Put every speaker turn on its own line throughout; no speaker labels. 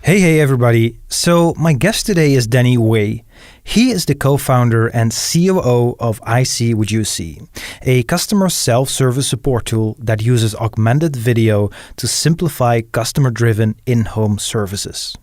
Hey, everybody. So, my guest today is Danny Wei. He is the co-founder and COO of ICwhatUC, a customer self-service support tool that uses augmented video to simplify customer-driven in-home services.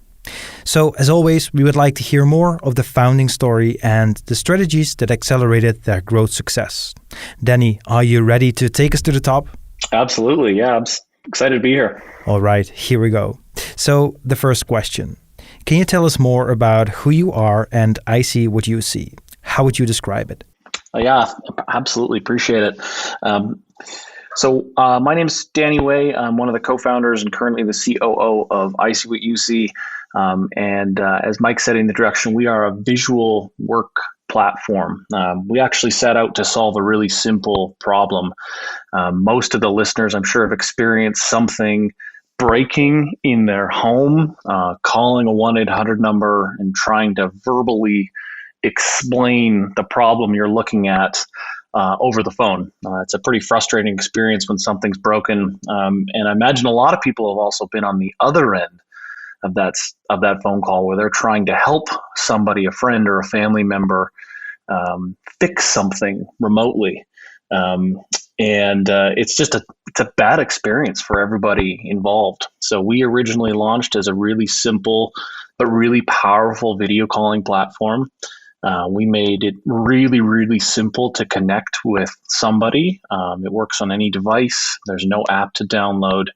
So, as always, we would like to hear more of the founding story and the strategies that accelerated their growth success. Danny, are you ready to take us to the top?
Absolutely. Yeah, I'm excited to be here.
All right, here we go. So, the first question. Can you tell us more about who you are and ICwhatUC? How would you describe it?
Yeah, absolutely. Appreciate it. My name is Danny Wei. I'm one of the co-founders and currently the COO of ICwhatUC. As Mike said in the introduction, we are a visual work platform. We actually set out to solve a really simple problem. Most of the listeners, I'm sure, have experienced something breaking in their home, calling a 1-800 number and trying to verbally explain the problem you're looking at over the phone. It's a pretty frustrating experience when something's broken. And I imagine a lot of people have also been on the other end of that phone call where they're trying to help somebody, a friend or a family member, fix something remotely. It's a bad experience for everybody involved. So we originally launched as a really simple but really powerful video calling platform. We made it really, really simple to connect with somebody. It works on any device. There's no app to download.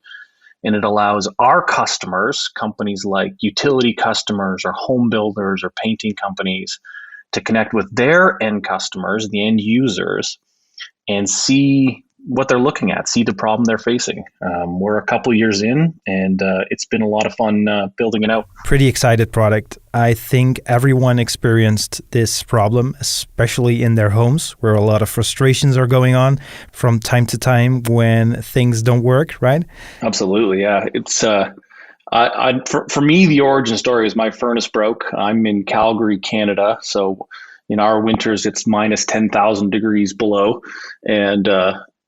And it allows our customers, companies like utility customers or home builders or painting companies, to connect with their end customers, the end users, and see what they're looking at, see the problem they're facing. We're a couple years in, and it's been a lot of fun building it out.
Pretty excited product. I think everyone experienced this problem, especially in their homes, where a lot of frustrations are going on from time to time when things don't work, right?
Absolutely, yeah. It's for me, the origin story is my furnace broke. I'm in Calgary, Canada, so in our winters it's minus 10,000 degrees below, and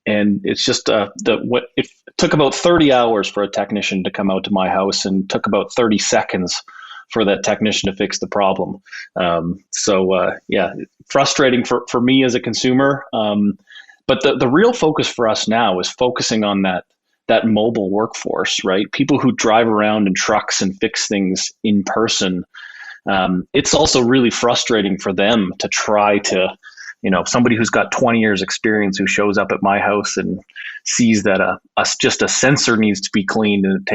it's just it took about 30 hours for a technician to come out to my house, and took about 30 seconds for that technician to fix the problem. Frustrating for me as a consumer. But the real focus for us now is focusing on that mobile workforce, right? People who drive around in trucks and fix things in person. It's also really frustrating for them to try to, somebody who's got 20 years experience who shows up at my house and sees that just a sensor needs to be cleaned and it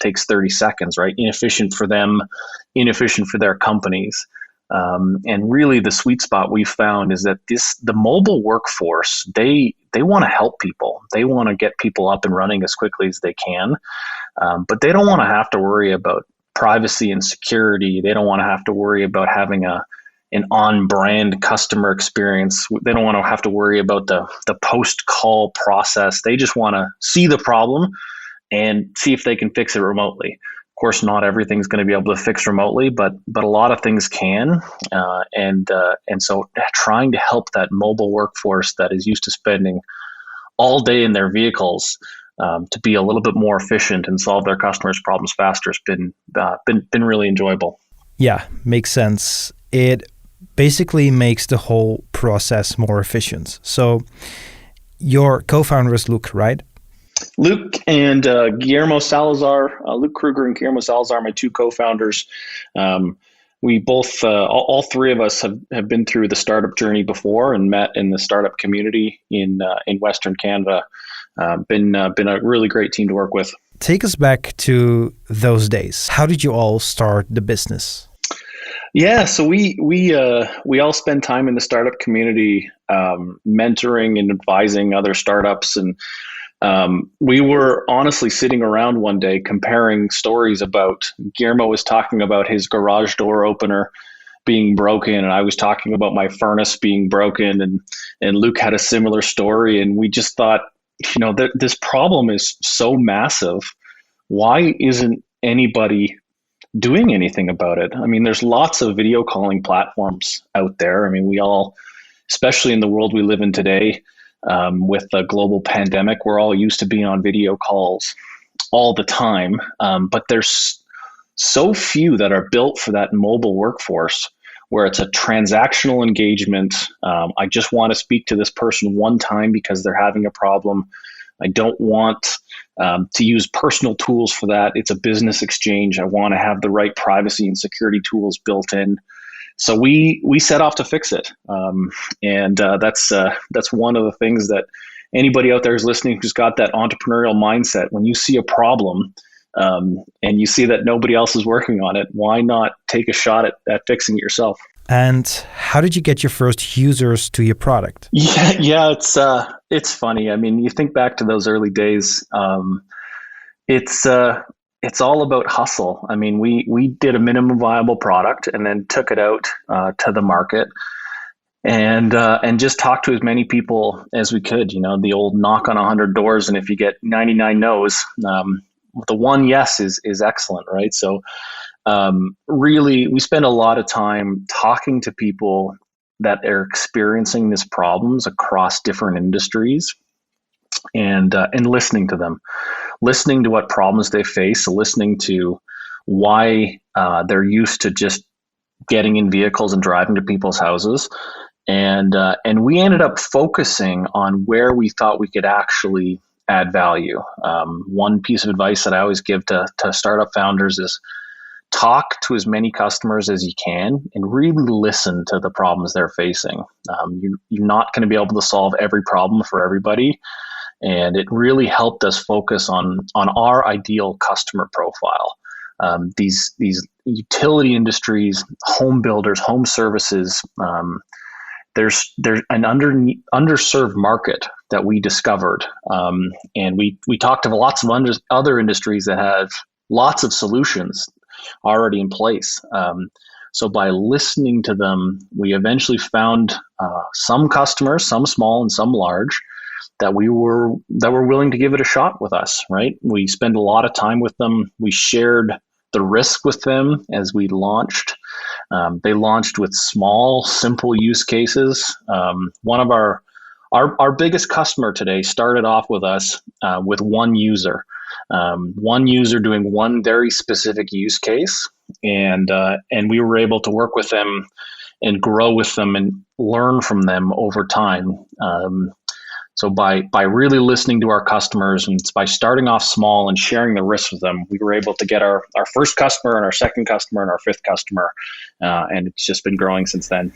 takes 30 seconds, right? Inefficient for them, inefficient for their companies. And really the sweet spot we've found is that the mobile workforce, they want to help people. They want to get people up and running as quickly as they can. But they don't want to have to worry about privacy and security. They don't want to have to worry about having an on-brand customer experience. They don't want to have to worry about the post-call process. They just want to see the problem and see if they can fix it remotely. Of course, not everything's going to be able to fix remotely, but a lot of things can. So trying to help that mobile workforce that is used to spending all day in their vehicles to be a little bit more efficient and solve their customers' problems faster has been really enjoyable.
Yeah, makes sense. It basically makes the whole process more efficient. So your co-founder is Luke, right?
Luke and Guillermo Salazar, Luke Kruger and Guillermo Salazar, my two co-founders. We both, all three of us have been through the startup journey before and met in the startup community in Western Canada. Been a really great team to work with.
Take us back to those days. How did you all start the business?
Yeah, so we all spend time in the startup community, mentoring and advising other startups, and we were honestly sitting around one day comparing stories about. Guillermo was talking about his garage door opener being broken, and I was talking about my furnace being broken, and Luke had a similar story, and we just thought, this problem is so massive. Why isn't anybody doing anything about it? I mean, there's lots of video calling platforms out there. I mean, we all, especially in the world we live in today, with the global pandemic, we're all used to being on video calls all the time. But there's so few that are built for that mobile workforce where it's a transactional engagement. I just want to speak to this person one time because they're having a problem. I don't want to use personal tools for that. It's a business exchange. I want to have the right privacy and security tools built in. So we set off to fix it, and that's one of the things that anybody out there who's listening who's got that entrepreneurial mindset. When you see a problem and you see that nobody else is working on it, why not take a shot at fixing it yourself?
And how did you get your first users to your product?
Yeah, it's funny. I mean, you think back to those early days. It's all about hustle. I mean, we did a minimum viable product and then took it out to the market and just talked to as many people as we could. You know, the old knock on 100 doors, and if you get 99 no's, the one yes is excellent, right? So really, we spend a lot of time talking to people that are experiencing these problems across different industries and listening to them, listening to what problems they face, listening to why they're used to just getting in vehicles and driving to people's houses. And we ended up focusing on where we thought we could actually add value. One piece of advice that I always give to startup founders is talk to as many customers as you can and really listen to the problems they're facing. You're not going to be able to solve every problem for everybody. And it really helped us focus on our ideal customer profile. These utility industries, home builders, home services, there's an underserved market that we discovered. And we talked to lots of other industries that have lots of solutions already in place. So by listening to them, we eventually found some customers, some small and some large, that were willing to give it a shot with us, right? We spent a lot of time with them. We shared the risk with them as we launched. They launched with small, simple use cases. One of our biggest customer today started off with us with one user doing one very specific use case, and we were able to work with them and grow with them and learn from them over time. So by really listening to our customers and by starting off small and sharing the risks with them, we were able to get our first customer and our second customer and our fifth customer, and it's just been growing since then.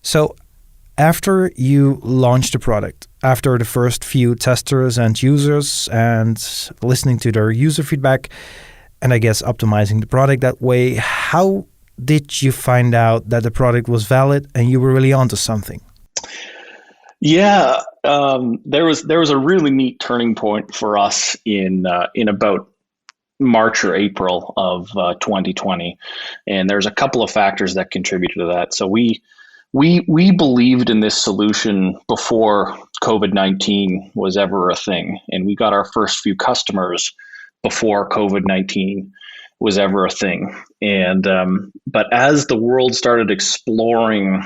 So after you launched the product, after the first few testers and users and listening to their user feedback, and I guess optimizing the product that way, how did you find out that the product was valid and you were really onto something?
Yeah, there was a really neat turning point for us in about March or April of 2020, and there's a couple of factors that contributed to that. So we believed in this solution before COVID-19 was ever a thing, and we got our first few customers before COVID-19 was ever a thing. And but as the world started exploring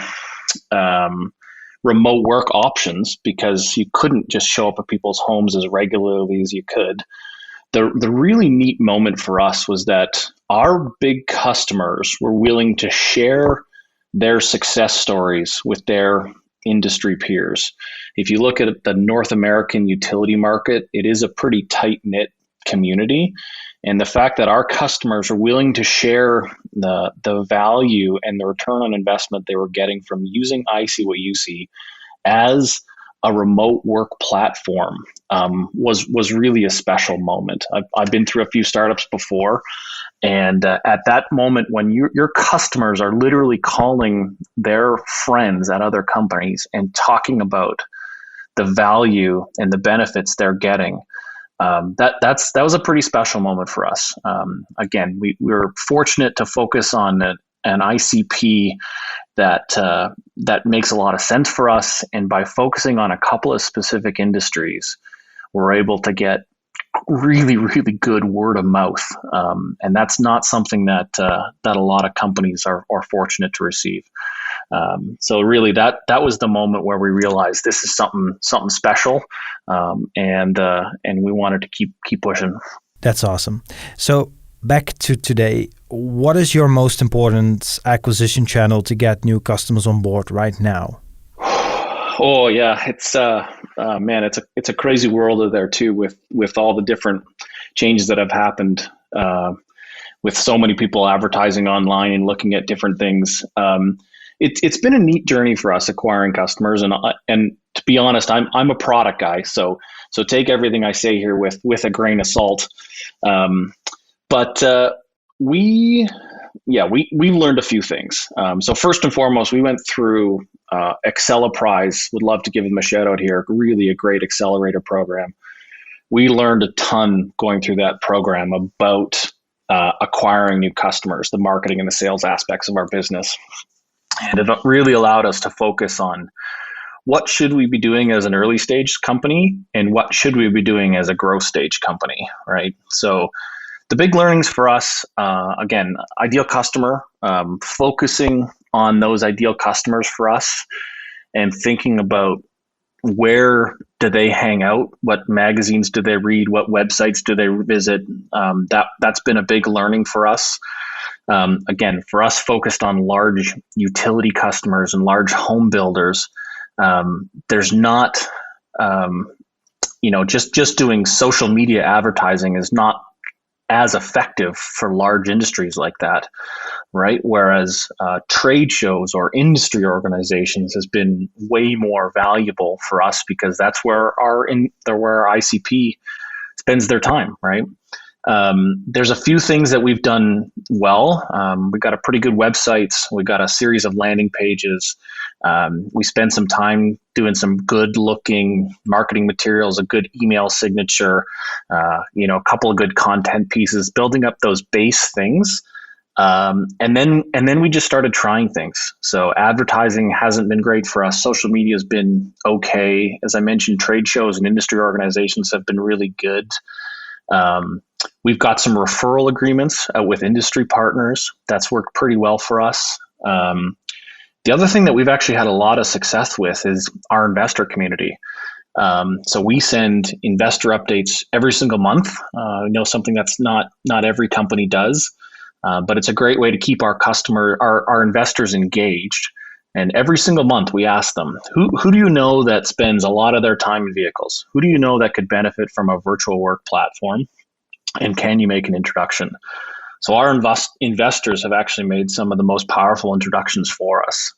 remote work options, because you couldn't just show up at people's homes as regularly as you could, the really neat moment for us was that our big customers were willing to share their success stories with their industry peers. If you look at the North American utility market, it is a pretty tight-knit community. And the fact that our customers are willing to share the value and the return on investment they were getting from using ICwhatUC as a remote work platform was really a special moment. I've been through a few startups before, and at that moment when your customers are literally calling their friends at other companies and talking about the value and the benefits they're getting, that was a pretty special moment for us. Again, we were fortunate to focus on an ICP that makes a lot of sense for us, and by focusing on a couple of specific industries, we're able to get really, really good word of mouth, and that's not something that a lot of companies are fortunate to receive. So really, that was the moment where we realized this is something special, and we wanted to keep pushing.
That's awesome. So back to today, what is your most important acquisition channel to get new customers on board right now?
Oh yeah, it's man, it's a crazy world out there too, with all the different changes that have happened, with so many people advertising online and looking at different things. It's been a neat journey for us acquiring customers, and to be honest, I'm a product guy, so take everything I say here with a grain of salt. But we learned a few things. So first and foremost, we went through Acceleprise. Would love to give them a shout out here. Really a great accelerator program. We learned a ton going through that program about acquiring new customers, the marketing and the sales aspects of our business. And it really allowed us to focus on what should we be doing as an early stage company and what should we be doing as a growth stage company, right? So the big learnings for us, again, ideal customer, focusing on those ideal customers for us and thinking about where do they hang out, what magazines do they read, what websites do they visit. That's been a big learning for us. Again, for us, focused on large utility customers and large home builders, there's not, just doing social media advertising is not as effective for large industries like that, right? Whereas trade shows or industry organizations has been way more valuable for us because that's where our ICP spends their time, right? There's a few things that we've done well. We've got a pretty good website. We've got a series of landing pages. We spend some time doing some good looking marketing materials, a good email signature, a couple of good content pieces, building up those base things. And then we just started trying things. So advertising hasn't been great for us. Social media has been okay. As I mentioned, trade shows and industry organizations have been really good. We've got some referral agreements with industry partners. That's worked pretty well for us. The other thing that we've actually had a lot of success with is our investor community. So we send investor updates every single month. Something that's not every company does, but it's a great way to keep our investors engaged. And every single month we ask them, who do you know that spends a lot of their time in vehicles? Who do you know that could benefit from a virtual work platform? And can you make an introduction? So our investors have actually made some of the most powerful introductions for us.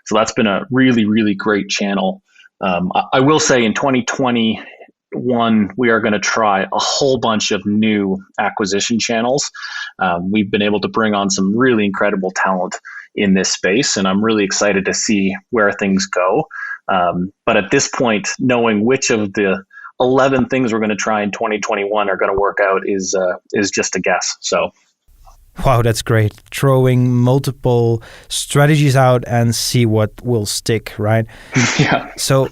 So that's been a really, really great channel. I will say in 2021, we are going to try a whole bunch of new acquisition channels. We've been able to bring on some really incredible talent in this space, and I'm really excited to see where things go. But at this point, knowing which of the 11 things we're going to try in 2021 are going to work out is just a guess. So,
wow, that's great. Throwing multiple strategies out and see what will stick, right?
Yeah.
So,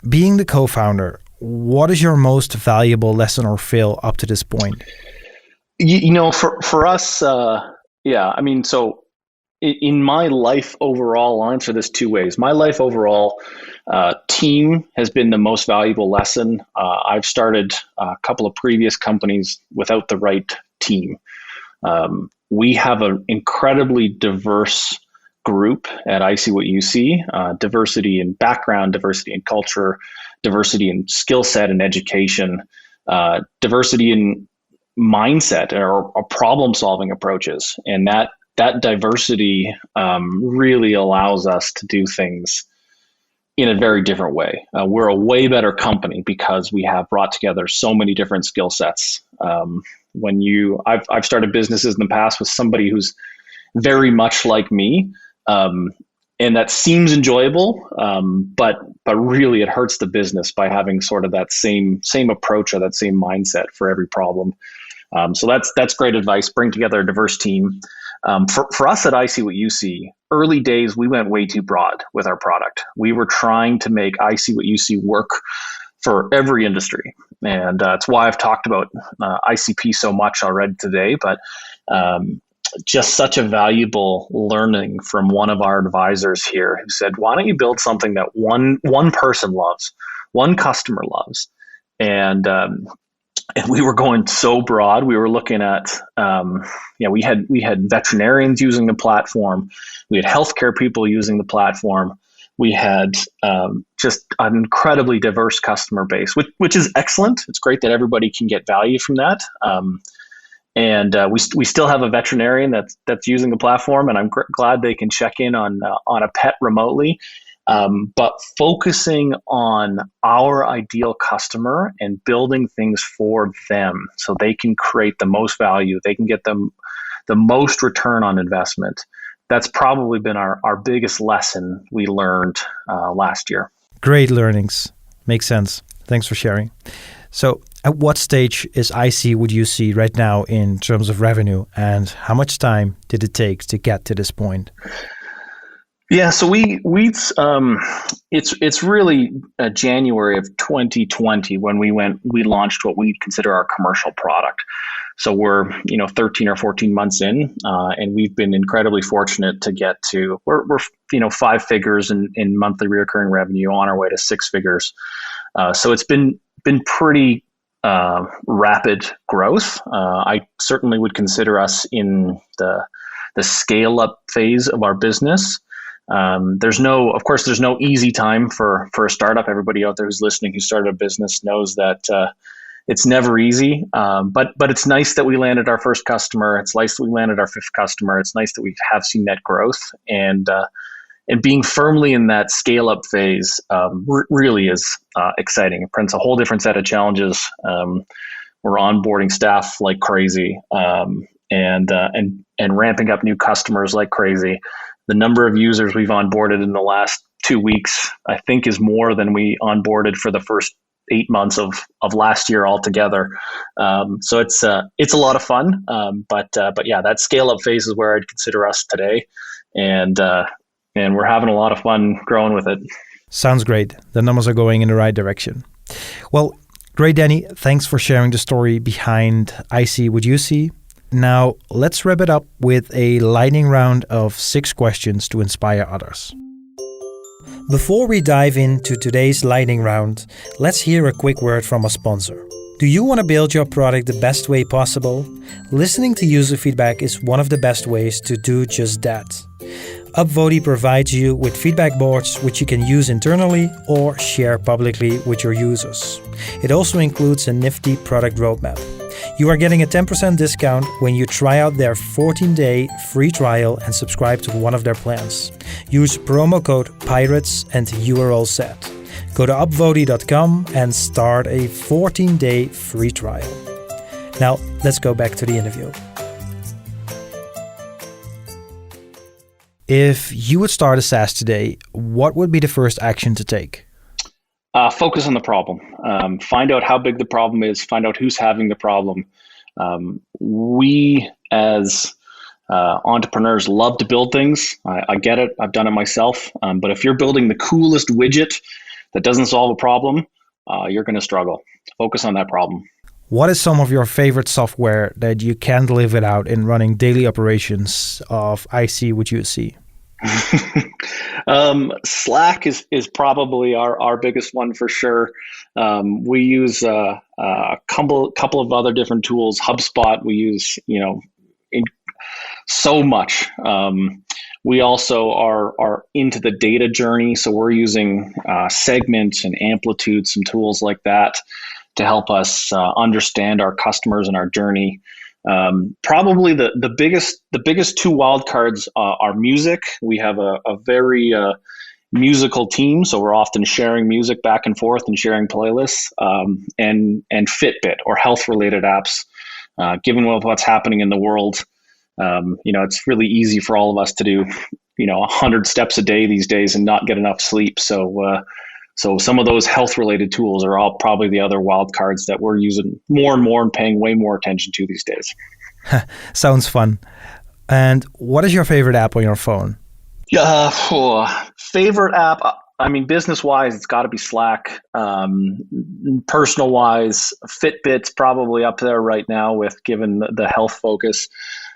being the co-founder, what is your most valuable lesson or fail up to this point?
For us, so in my life overall, I'll answer this two ways. My life overall, team has been the most valuable lesson. I've started a couple of previous companies without the right team. We have an incredibly diverse group at ICwhatUC, diversity in background, diversity in culture, diversity in skill set and education, diversity in mindset or problem solving approaches. And that diversity really allows us to do things in a very different way. We're a way better company because we have brought together so many different skill sets. I've started businesses in the past with somebody who's very much like me, and that seems enjoyable, but really it hurts the business by having sort of that same approach or that same mindset for every problem. So that's great advice. Bring together a diverse team. For us at ICwhatUC, early days, we went way too broad with our product. We were trying to make ICwhatUC work for every industry. And it's why I've talked about ICP so much already today, but just such a valuable learning from one of our advisors here who said, why don't you build something that one person loves, one customer loves? And and we were going so broad. We were looking at, we had veterinarians using the platform. We had healthcare people using the platform. We had just an incredibly diverse customer base, which is excellent. It's great that everybody can get value from that. And we still have a veterinarian that's using the platform, and I'm glad they can check in on a pet remotely. But focusing on our ideal customer and building things for them so they can create the most value, they can get them the most return on investment. That's probably been our biggest lesson we learned last year.
Great learnings. Makes sense. Thanks for sharing. So at what stage is ICwhatUC right now in terms of revenue, and how much time did it take to get to this point?
Yeah, so it's really January of 2020 when we launched what we consider our commercial product. So we're 13 or 14 months in, and we've been incredibly fortunate to get to we're 5 figures in monthly recurring revenue, on our way to 6 figures. So it's been pretty rapid growth. I certainly would consider us in the scale up phase of our business. There's no easy time for a startup. Everybody out there who's listening who started a business knows that it's never easy. But it's nice that we landed our first customer. It's nice that we landed our 5th customer. It's nice that we have seen that growth, and being firmly in that scale up phase really is exciting. It presents a whole different set of challenges. We're onboarding staff like crazy, and ramping up new customers like crazy. The number of users we've onboarded in the last 2 weeks, I think, is more than we onboarded for the first 8 months of last year altogether. So it's a lot of fun. But yeah, that scale up phase is where I'd consider us today, and we're having a lot of fun growing with it.
Sounds great. The numbers are going in the right direction. Well, great, Danny. Thanks for sharing the story behind ICwhatUC. Now, let's wrap it up with a lightning round of 6 questions to inspire others. Before we dive into today's lightning round, let's hear a quick word from a sponsor. Do you want to build your product the best way possible? Listening to user feedback is one of the best ways to do just that. Upvote provides you with feedback boards which you can use internally or share publicly with your users. It also includes a nifty product roadmap. You are getting a 10% discount when you try out their 14-day free trial and subscribe to one of their plans. Use promo code PIRATES and you are all set. Go to upvote.com and start a 14-day free trial. Now, let's go back to the interview. If you would start a SaaS today, what would be the first action to take?
Focus on the problem. Find out how big the problem is. Find out who's having the problem. We as entrepreneurs love to build things. I get it. I've done it myself. But if you're building the coolest widget that doesn't solve a problem, you're going to struggle. Focus on that problem.
What is some of your favorite software that you can't live without in running daily operations of ICwhatUC?
Slack is probably our biggest one for sure. We use a couple of other different tools. HubSpot we use, so much. We also are into the data journey, so we're using Segment and Amplitude, some tools like that to help us understand our customers and our journey. Probably the biggest 2 wildcards are music. We have a very musical team, so we're often sharing music back and forth and sharing playlists, and Fitbit or health related apps. Given what's happening in the world, it's really easy for all of us to do 100 steps a day these days and not get enough sleep. So some of those health-related tools are all probably the other wild cards that we're using more and more and paying way more attention to these days.
Sounds fun. And what is your favorite app on your phone?
Favorite app? I mean, business-wise, it's got to be Slack. Personal-wise, Fitbit's probably up there right now given the health focus.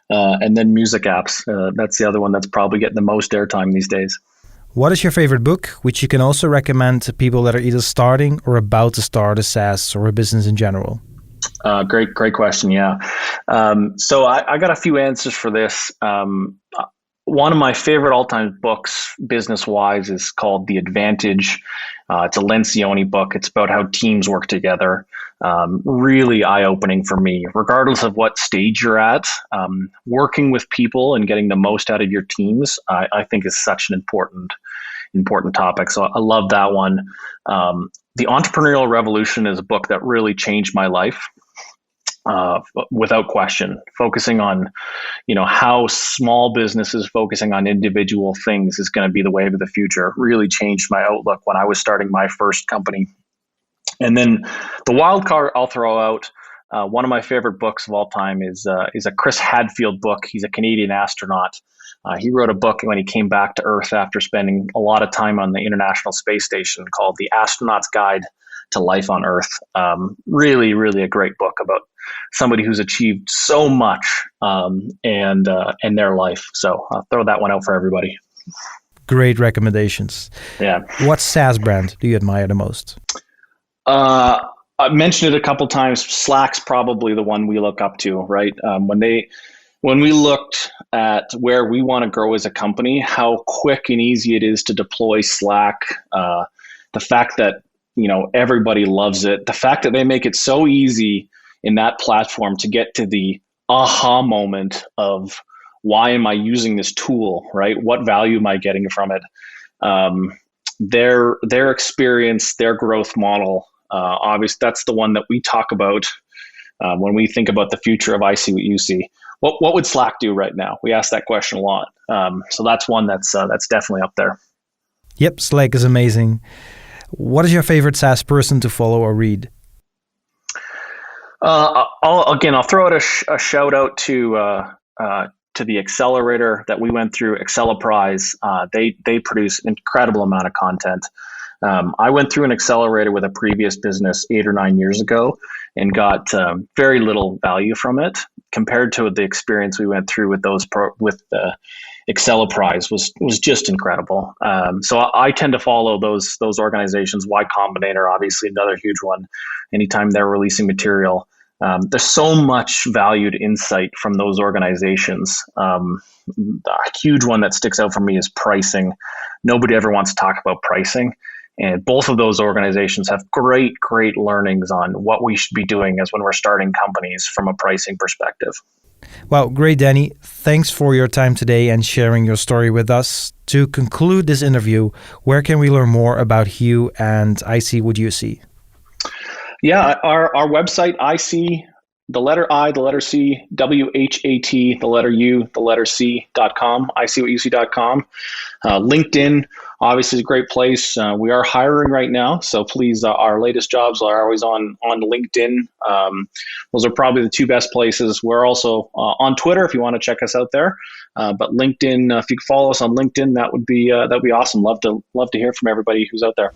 And then music apps. That's the other one that's probably getting the most airtime these days.
What is your favorite book, which you can also recommend to people that are either starting or about to start a SaaS or a business in general?
Great question. Yeah. So I got a few answers for this. One of my favorite all-time books, business-wise, is called The Advantage. It's a Lencioni book. It's about how teams work together. Really eye-opening for me, regardless of what stage you're at. Working with people and getting the most out of your teams, I think, is such an important topic. So I love that one. The Entrepreneurial Revolution is a book that really changed my life. Without question, focusing on, how small businesses focusing on individual things is going to be the wave of the future. Really changed my outlook when I was starting my first company. And then the wild card I'll throw out. One of my favorite books of all time is a Chris Hadfield book. He's a Canadian astronaut. He wrote a book when he came back to Earth after spending a lot of time on the International Space Station called The Astronaut's Guide to Life on Earth. Really, really a great book about somebody who's achieved so much and their life. So I'll throw that one out for everybody.
Great recommendations.
Yeah.
What SaaS brand do you admire the most?
I mentioned it a couple times. Slack's probably the one we look up to, right? When we looked at where we want to grow as a company, how quick and easy it is to deploy Slack, the fact that everybody loves it, the fact that they make it so easy in that platform to get to the aha moment of why am I using this tool, right? What value am I getting from it? Their experience, their growth model, obviously that's the one that we talk about when we think about the future of ICwhatUC. What would Slack do right now? We ask that question a lot. So that's one that's definitely up there.
Yep, Slack is amazing. What is your favorite SaaS person to follow or read?
I'll throw out a shout out to the accelerator that we went through, Acceleprise. They produce an incredible amount of content. I went through an accelerator with a previous business 8 or 9 years ago and got very little value from it compared to the experience we went through with Acceleprise was just incredible. So I tend to follow those organizations. Y Combinator, obviously another huge one. Anytime they're releasing material, there's so much valued insight from those organizations. A huge one that sticks out for me is pricing. Nobody ever wants to talk about pricing. And both of those organizations have great learnings on what we should be doing as when we're starting companies from a pricing perspective.
Well, great, Danny. Thanks for your time today and sharing your story with us. To conclude this interview, where can we learn more about you and ICwhatUC? Yeah,
our website, the letter I, the letter C, WHAT, the letter U, the letter C.com, ICwhatUC.com. LinkedIn, obviously, is a great place. We are hiring right now, so please, our latest jobs are always on LinkedIn. Those are probably the two best places. We're also on Twitter if you want to check us out there. But LinkedIn, if you could follow us on LinkedIn, that would be awesome. Love to hear from everybody who's out there.